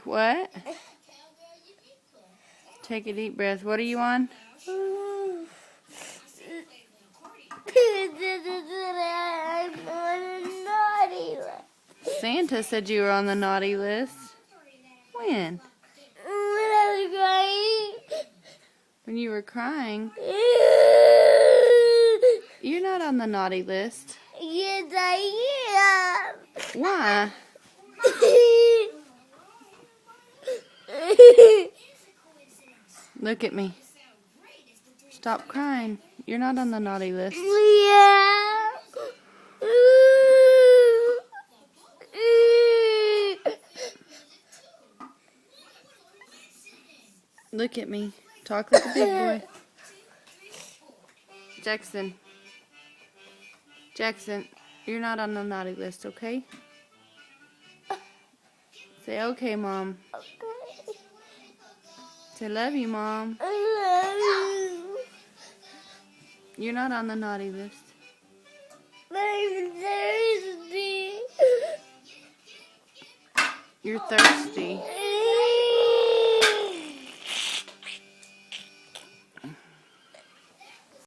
What? Take a deep breath. What are you on? I'm on a naughty list. Santa said you were on the naughty list. When? When I When you were crying. was crying. You're not on the naughty list. Yes, I Why? am. Look at me. Stop crying. You're not on the naughty list. Yeah. Look at me. Talk like a big boy. Jackson, you're not on the naughty list, okay? Say, okay, Mom. Okay. Say, love you, Mom. I love you. You're not on the naughty list. I'm thirsty. You're thirsty.